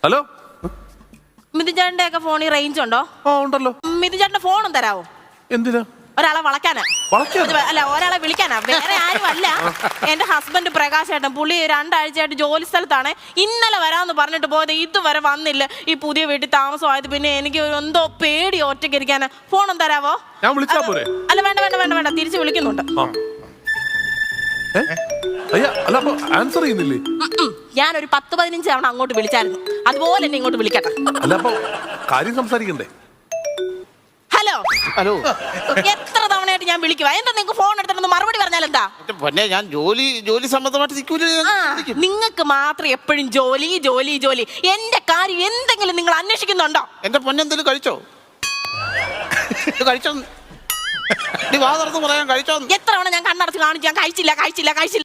Hello, മിഥുചേട്ടന്റെ ഒക്കെ ഫോണിൽ range ഉണ്ടോ? ആ ഉണ്ടല്ലോ. മിഥുചേട്ടന്റെ ഫോണും തരാവോ? എന്തിനാ? ഒരാളെ വളയ്ക്കാനാ. അല്ല, ഒരാളെ വിളിക്കാനാ, വേറെ ആരും അല്ല. എന്റെ ഹസ്ബൻഡ് പ്രകാശേട്ടൻ, പുള്ളി 2 ആഴ്ചയായിട്ട് ജോലി സ്ഥലത്താണ്. ഇന്നലെ വരാമെന്ന് പറഞ്ഞിട്ട് പോയത് ഇതുവരെ വന്നില്ല. ഈ പുതിയ വീട്ടിൽ താമസമായത് പിന്നെ എനിക്ക് എന്തോ പേടി ഒറ്റയ്ക്ക് ഇരിക്കാനാ. ഫോണും തരാവോ? ഞാൻ വിളിച്ചാ പോരെ? അല്ല, വേണ്ട വേണ്ട വേണ്ട വേണ്ട, തിരിച്ച് വിളിക്കുന്നുണ്ട്. അല്ല, അപ്പൊ ആൻസർ ചെയ്യുന്നില്ലേ? ഞാനൊരു 10-15 തവണ അങ്ങോട്ട് വിളിച്ചായിരുന്നു. അതുപോലെ എന്നെ ഇങ്ങോട്ട് വിളിക്കട്ടെ. അല്ല, അപ്പൊ കാര്യം സംസാരിക്കണ്ടേ? ഹലോ ഹലോ, എത്ര തവണയായിട്ട് ഞാൻ വിളിക്കുക? എന്താ നിങ്ങൾക്ക് ഫോൺ എടുത്തിട്ടൊന്ന് മറുപടി പറഞ്ഞാൽ എന്താ? പൊന്നെ, ഞാൻ ജോലി സംബന്ധമായിട്ട് നിൽക്കൂല. നിങ്ങൾക്ക് മാത്രം എപ്പോഴും ജോലി ജോലി ജോലി. എന്റെ കാര്യം എന്തെങ്കിലും നിങ്ങൾ അന്വേഷിക്കുന്നുണ്ടോ? എന്റെ പൊന്നെന്തെങ്കിലും കഴിച്ചോ? കഴിച്ചോ? നീ വാ തുറന്ന് പറയാൻ കഴിച്ചോ? എത്ര തവണ ഞാൻ കണ്ണടച്ച് കാണിച്ചു, ഞാൻ കഴിച്ചില്ല കഴിച്ചില്ല കഴിച്ചില്ല.